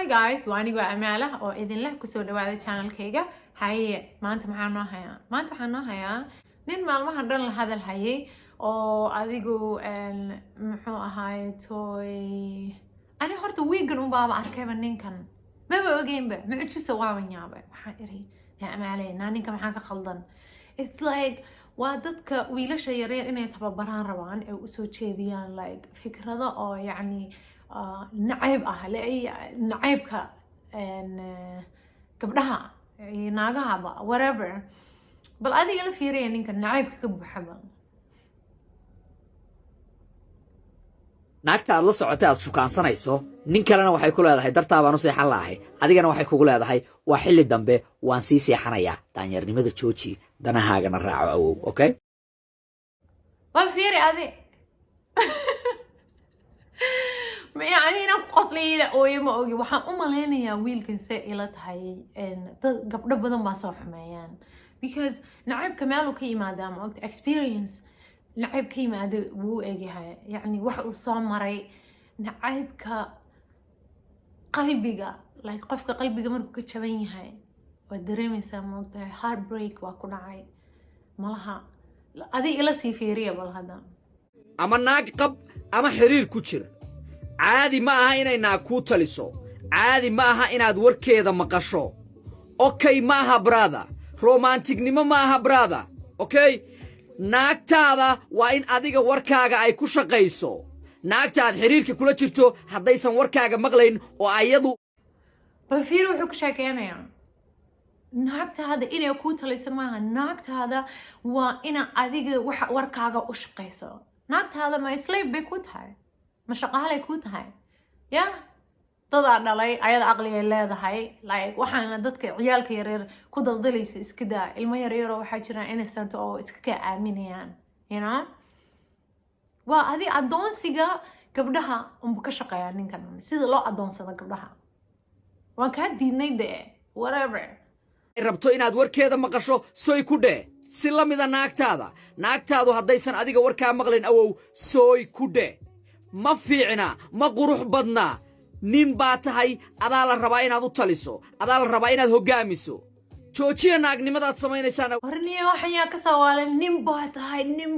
Hi guys, waa aniga Amaala oo idin leh ku soo dhawaada channelkayga. Haye, maanta maxaan noo hayaa? Maanta waxaan noo hayaa nin maalmaha dhan la hadal hayay oo adigu muxuu ahaay toy ani horta weegan u baaba arkayba ninkan. Maba ogeynba, mucjisa waaban yaabay. Waxaan iri, yaa Amaala, ninka maxaa ka khaldan? It's like waa dadka wiilasha yaryar inay tababaraan rabaan ee u soo jeediyaan like fikrado oo yacni nacayb ah nacaybka gabdhaha naagahaba whatever bal adiga la fiiraya ninka nacaybka ka buuxaba naagta aad la socotay aad shukaansanayso nin kalena waxay ku leedahay dartaa baan u seexan lahay adigana waxay kugu leedahay waa xilli dambe waan sii seexanayaa daanyarnimada jooji danahaagana raaco awow okay bal fiiri adi يعني أنا قصلي أو ما أوجي وحن أملينا يا ويل كنساء إلى تهاي قبل بدن ما صح مايان because نعيب كماله كي ما دام وقت experience نعيب كي ما ده وو أجي هاي يعني واحد صامري نعيب قلبي like قف قلبي مرة كتشبيني هاي والدريم يسمى وقت heartbreak وأكون عاي مالها هذه إلى سيفيرية بالهذا أما ناقب أما حرير كتير عادي ما aha inay naag ku taliso caadi ma aha inaad warkeeda maqasho okay ma aha brother romanticnimo ma aha brother okay naagtaada waa in adiga warkaaga ay ku shaqayso naagtaad xiriirka kula jirto haddaysan warkaaga maqlayn oo ayadu bal fiir wuxuu ka sheekeynaya naagtaada inay ku taliso maaha naagtaada waa ina adiga warkaaga u shaqayso naagtaada ma slave bay ku tahay ما شقالي كود هاي يا تضع علي أيضا عقلي اللي هاي like وحنا ضدك عيالك يرير كود الضليس إسكدا المية يريرو وحاجرنا إنسان أو إسكا آمينيان you know وهذه أدون سيجا قبلها بكشقة يعني كان سيد الله أدون سيجا قبلها وكان ديني ده whatever rabto inaad warkeeda maqasho sooy ku dhee si la mida naagtaadu haddaysan adiga warkaa maqlayn awow sooy ku dhee ma fiicna ma qurux badna nin baa tahay adaa la rabaa inaad u taliso adaa la rabaa inaad hogaamiso joojiya naagnimadaad samaynaysaana warniyo waxaan yaa ka sawaalan nin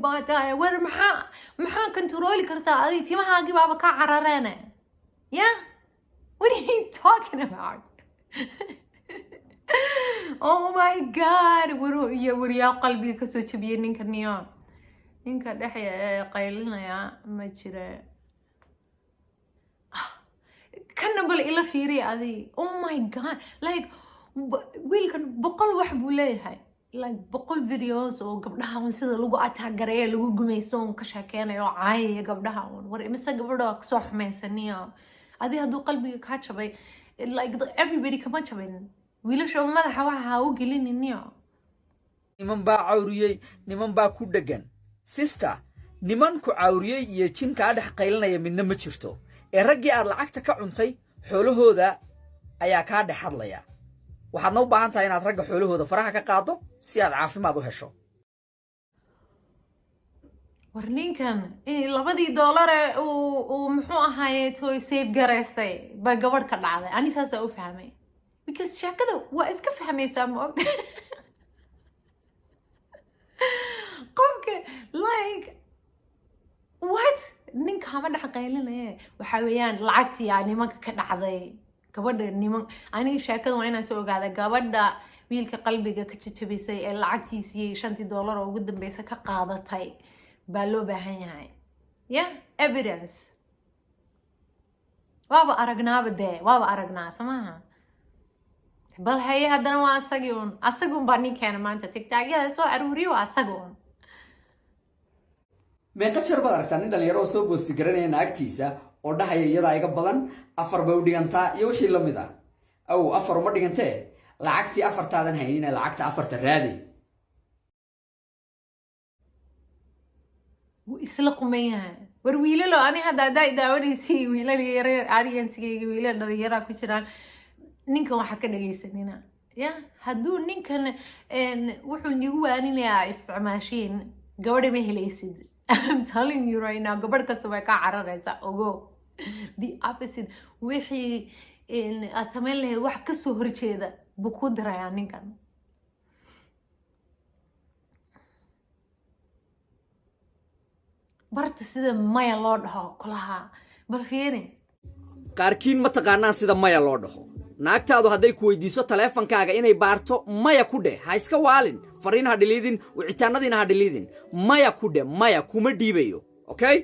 baa tahay war maxaa controli kartaa adiga timahaagii baaba ka carareene yeah what are you talking about oh my god waryaa qalbiga ka soo jabiyay ninka dhex qaylinaya ma jira كنبل إلى فيري هذه oh my god like ويلكن بقول واحد بولاي هاي like بقول فيديوز أو قبلها ونسيد لوجو أتاجريه لوجو جميسون كشكينا يو عاي قبلها وري مسا قبلها كسوح ميسانية هذه هدو قلبي كاتشبي like everybody كمان شبين ويلا شو ما حواها وقلين النيو niman baa cawriyay niman baa ku dhagan sister niman ku cawriyay iyo jin ka dhex qaylinaya midna ma jirto ee raggii aad lacagta ka cuntay xoolahooda ayaa ka dhex hadlaya waxaad u baahan tahay inaad ragga xoolahooda faraha ka qaado si aad caafimaad u hesho warninkan $2 oo muxuu ahaayay toy save garaysay ba gabadh ka dhacday ani saas u fahmay because shakada waa iska fahmaysaa ma og qofka like what ninka hama dhex qaylinaya waxa weeyaan lacagtii yaa nimanka ka dhacday gabadha niman aniga sheekada waa inaan soo ogaada gabadha wiilka qalbiga ka jajabisay ee lacagtiisii $5 oo ugu dambaysa ka qaadatay baa loo baahan yahay yeah evidence waaba aragnaa samaha bal haye haddana waa asagun baa ninkeena maanta tigtaagyada soo aruuriyo waa asagun meeqa jeer baad aragtaa nin dhalinyaro oo soo boosti garanaya naagtiisa oo dhahaya iyada iga badan 4 bay u dhigantaa iyo wixii la mid ah aw 4 uma dhigantee lacagtii 4taadan haynina lacagta 4ta raadi isla qumayaha war wiilalo ani hadda daawanaysi wiilal yaryar audience-gayga wiilal dhalinyaro ku jiraan ninkan waxa ka dhageysanina yeah hadduu ninkan wuxuu nigu waaninayaa isticmaashiin gabadha ma helaysid I'm telling you right now, gabadh kasta way ka cararaysaa ogo. The opposite. Wixii aad samayn lahayd wax ka soo horjeeda buu ku dirayaa ninkan. barta sida maya loo dhaho kulaha bal fiirin. qaarkiin ma taqaanaan sida maya loo dhaho. naagtaadu hadday ku weydiiso taleefankaaga inay baarto maya ku dheh, ha iska waalin, fariin ha dhiliidin, wicitaanadiina ha dhiliidin, maya ku dheh, maya kuma dhiibayo, okay?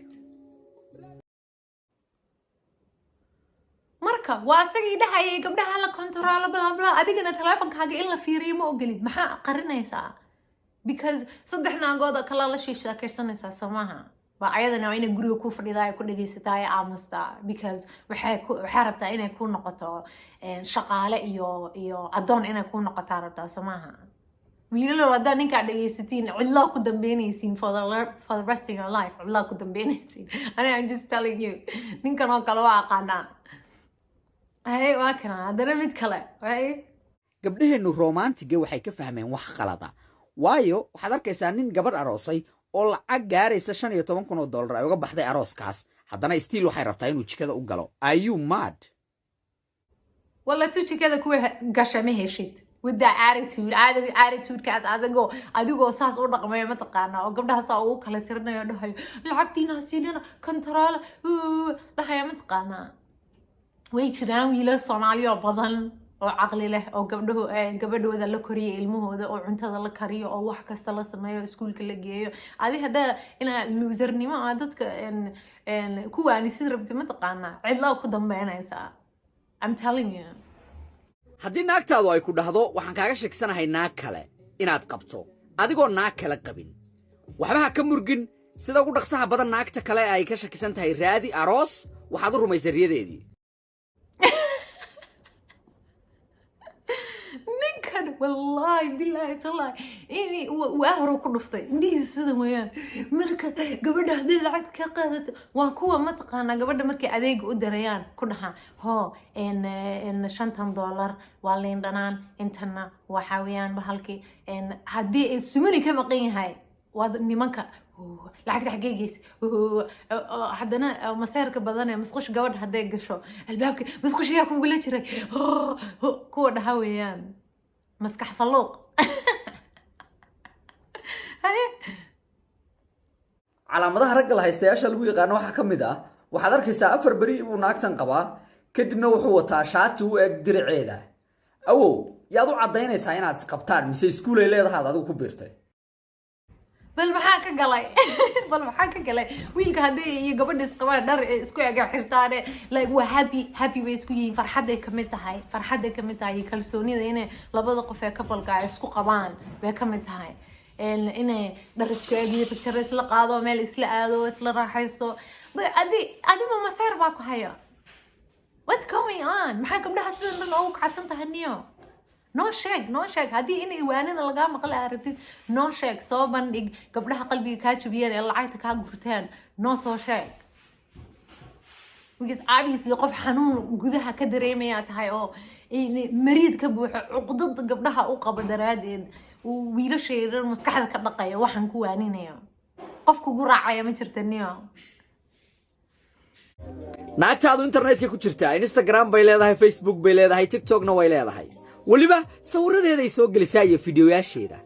marka waa asagii dhahayay gabdhaha la kontaroolo bla adigana taleefankaaga in la fiiriyo ma ogolid, maxaa qarinaysaa? because 3 naagooda kala la sheekaysanaysaa soo maaha. waa ayadana inay guriga ku fadhidaa ay ku dhageysataa ay aamustaa because waxay rabtaa inay ku noqoto shaqaale iyo adoon inay ku noqotaa rabtaa soo maaha. wiilal wadaa ninka dhageysatiin cidla ku dambeynaysiin for the rest of your life, cidla ku dambeynaysiin. I'm just telling you, ninkan oo kale waa aqaanaa. hay waa kana hadana mid kale way gabdhaheenu romantiga waxay ka fahmeen wax qalada, waayo waxaad arkaysaa nin gabadh aroosay oo lacag gaaraysa $15,000 ay uga baxday arooskaas, haddana stiil waxay rabtaa inuu jikada u galo. Are you mad? wala tu jikada ku gasha ma heshid with that attitude kaas adigoo saas u dhaqmay ma taqaana oo gabdhaha saa ugu kala tirinayo dhahayo lacagtiina siinana control dhahayo ma taqaana. way jiraan wiilal Soomaaliya badan oo caqli leh oo gabadhooda la koriyo ilmahooda oo cuntada la kariyo oo wax kasta la sameeyo iskuulka la geeyo. adi hada ina loosernimo dadka ku waanisid rabti ma taqaana cidla ku dambeynaysaa. I'm telling you. haddii naagtaadu ay ku dhahdo waxaan kaaga sheegsanahay naag kale inaad qabto adigoo naag kale qabin, waxba ha ka murgin. sida ugu dhaqsaha badan naagta kale ay ka shakisan tahay raadi aroos, waxaad u rumaysay riyadeedii. والله بالله والله إني وأهرب كل فطي إندي السنة ويان مركا قبل هذه العد كقادة وكوا متقنا قبل مركا أديك ودريان كلها هو إن $5 والين دنان إنتنا وحاويان بهالكي إن هدي السمري كم قين هاي وادني منك لعقد حقيقيس حدنا مسارك بدنا مسخش قبل هديك شو الباب مسخش ياكم ولا شيء كوا دهويان مسكح فلوق. calaamadaha ragga la haystayaasha lagu yaqaan waxa kamid ah waxaad arkaysaa 4 bari uu naagtan qabaa kadibna wuxuu wataa shaati u eg diriceeda. awow yaad u cadaynaysaa inaad isqabtaan mise iskuul ay leedahay adigu ku biirtay? bal maxaa ka galay wiilka hadii iyo gabadha isqabaan dhar isku ega xirtaan like waa happy way isku yihiin, farxad ay kamid tahay kalsoonida inay labada qof ee couple-ka ay isku qabaan way kamid tahay. inay dhar isku egiyo picture isla qaado meel isla aado isla raaxayso. adi ma maseer baa ku haya? what's going on? maxaa gabdhaha sidan dhan ugu kacsan tahay niyo? no shake hadii inay waanida laga maqal aragtid no shake soo bandhig gabdhaha qalbiga ka jabiyeen ee lacagta ka gurteen no soo shake because obviously qof xanuun gudaha ka dareemaya tahay oo mariid ka buuxo cuqdad gabdhaha u qaba daraadeed wiilasheedan maskaxda ka dhaqaya waxaan ku waaninayo qofku gu raacaya ma jirtaniyo. naagtaadu internetka ku jirtaa, Instagram bay leedahay, Facebook bay leedahay, TikTokna way leedahay, waliba sawiradeeda ay soo gelisaa iyo fiidiyoyaasheeda.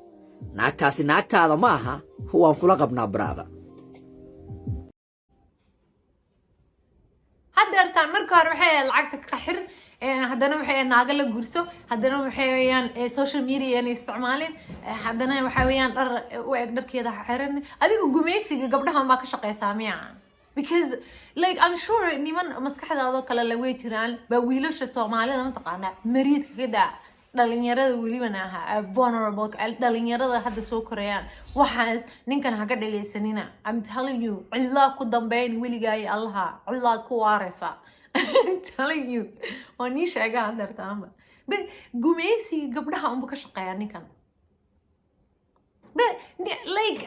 naagtaasi naagtaada ma aha, waan kula qabnaa brada. hadda artaan marka hore waxay lacagta ka xir haddana waxay naaga la gurso haddana waxay weeyaan social media inay isticmaaleen haddana waxay weeyaan dhar u eg dharkeeda xiran. adiga gumeysiga gabdhahan baa ka shaqeysaa miya? because like I'm sure niman maskaxdaada kale la way jiraan ba wiilasha Soomaalida ma taqaana mariidka ka daa dhalinyarada weliban aha vulnerable dhalinyarada hadda soo korayaan waxaas ninkan ha ka dhageysanina. I'm telling you cidla ku dambeyn weligaay allaha cidla ku waaraysa. I'm telling you oo ni sheega hadartaama ba gumeysi gabdhaha umba ka shaqeeyaa ninkan ba like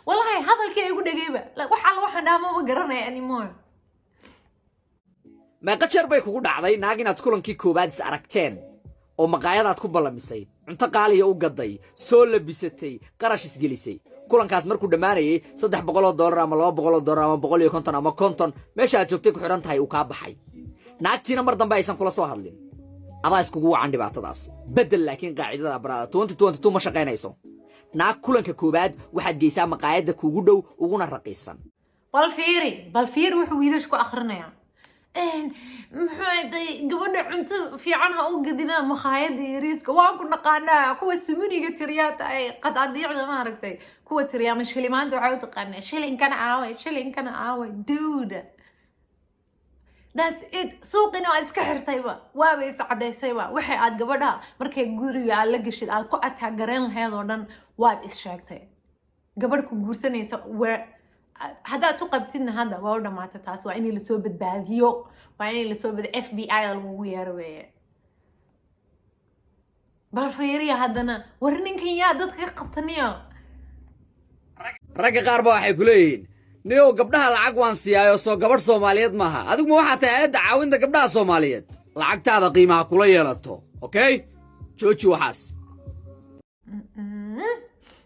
wallahi hadalkii igu dhageyba waxaan dhaamo ma garanay anymore. meeqa jeer bay kugu dhacday naag inaad kulankii koobaad is aragteen oo maqaayadaad ku ballamisay, cunto qaaliya u gaday, soo labisatay, qarash isgelisay, kulankaas markuu dhammaanayay $300 ama $200 ama $150 ama $50 meesha aad joogtay ku xiran tahay uu kaa baxay, naagtiina mar dambe aysan kula soo hadlin adaa iskugu wacan dhibaatadaas bedel laakiin qaacidada brada 2022 ma shaqaynayso naag kulanka koobaad waxaad geysaa maqaayadda kuugu dhow uguna raqiisan bal fiiri wuxuu wiilash ku akhrinaya maxay gabadha cunto fiican ha u gadina maqaayadda yariiska waan ku naqaanaa kuwa suminiga tiriyaata ay qadadiicda ma aragtay kuwa tiriyaa mashilimaanta waxay u taqaanaa shilinkana aaway dude that's it suuqina aad iska xirtayba waaba is cadaysayba waxay aad gabadha markay guriga aad la gashid aad ku ataagareen lahayd oo dhan waad is sheegtay gabadh ku guursanaysa haddaad u qabtidna hadda waa u dhamaata taas waa in lasoo badbaadiyo waa in lasoo bad FBI lagugu yeero weeye bal fiiriya haddana war ninkan yaa dadka ka qabtaniyo ragga qaar ba waxay ku leeyihiin niyow gabdhaha lacag waan siiyaayo soo gabadh Soomaaliyeed maaha adigu ma waxaa tahay hay'adda caawinta gabdhaha Soomaaliyeed lacagtaada qiimaha kula yeelato okay jooji waxaas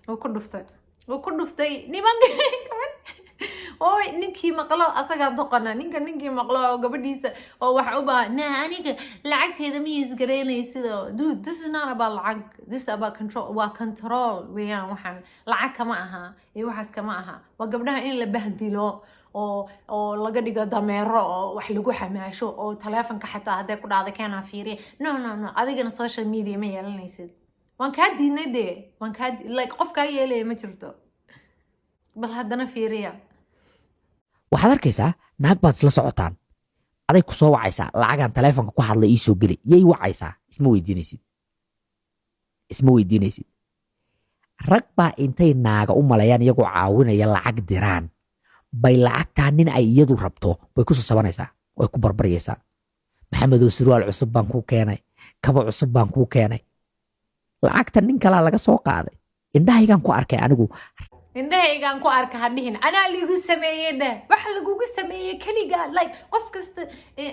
oo ku dhuftay nimanka oo ninkii maqlo asaga doqona ninkii maqlo oo gabadhiisa oo wax u baahan aniga lacagteeda ma isgareynaysido dude this is not about lacag this is about control weeyaan waxaan lacag kama aha iyo waxaas kama aha waa gabdhaha in la bahdilo oo laga dhigo dameero oo wax lagu xamaasho oo taleefanka xataa hadday ku dhacdo keenaa fiiriya no adigana social media ma yeelanaysid waan kaa diinay dee like qof kaa yeelaya ma jirto bal haddana fiiriya waxaad arkaysaa naag baad isla socotaan aday ku soo wacaysaa lacagaan taleefanka ku hadla ii soo geli yay wacaysaa isma weydiinaysid rag baa intay naaga u malayaan iyagoo caawinaya lacag diraan bay lacagtaa nin ay iyadu rabto bay ku soo sabanaysaa way ku barbaryaysaa maxamedow surwaal cusub baan kuu keenay kabo cusub baan kuu keenay lacagta nin kalaa laga soo qaaday indhahaygaan ku arkay anigu indhahaygaan ku arka hadhihin anaa ligu sameeyey de waxa lagugu sameeyey keliga like qof kasta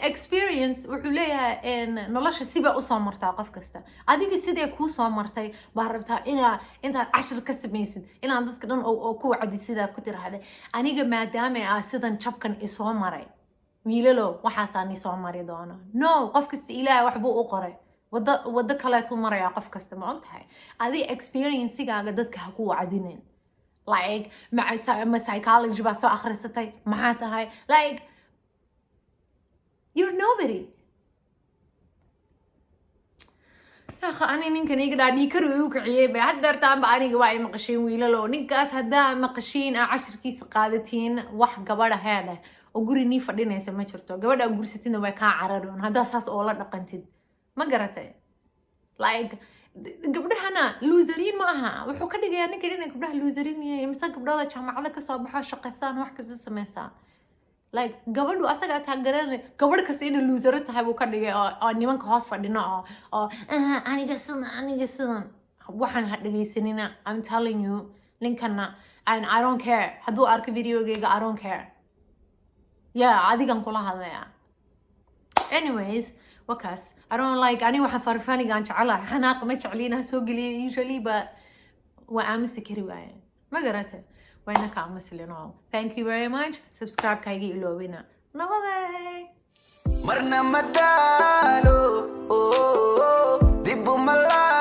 experience wuxuu leeyahay nolosha siba u soo martaa qof kasta adiga sidee kuu soo martay baa rabtaa intaad cashir ka samaysid inaan dadka dhan oo ku wacdi sidaa ku tiraahday aniga maadaama sidan jabkan isoo maray wiilalo waxaasaan isoo mari doono no qof kasta ilaahay waxbuu u qoray waddo kaleetuu marayaa qof kasta ma ogtahay adiga experiencegaaga dadka ha ku wacdinin like my psychology baa soo akhrisatay maxaa tahay like you're nobody ani ninkan iga dhaadhii kari u kiciyey bay haddeertaanba aniga waa ay maqashiin wiilalo ninkaas haddaa maqashiin aa cashirkiisa qaadatiin wax gabadha heedheh oo guri nii fadhinaysa ma jirto gabadha gursatidna way kaa cararoon haddaa saas oo la dhaqantid ma garatay like gabdhahana looseriin ma aha wuxuu ka dhigayaa ninkan inay gabdhaha looseriin yihiin mise gabdhada jaamacada ka soo baxo shaqaystaan wax kasta samaystaan like gabadhu asaga taageerana gabadh kasta inay loosero tahay buu ka dhigay oo nimanka hoos fadhino oo aniga sidan waxaan ha dhegaysanina I'm telling you ninkana and I don't care hadduu arko videogayga I don't care adigan kula hadlaya anyways وكاس I don't like أنا واحد فرفاني قان شعلا حناق ما شعلينها سوق لي usually but وأمس كريوان ما قرأته وينك أمس لنا thank you very much subscribe كايجي إلو بينا نبضي مرنا مدالو دبو ملا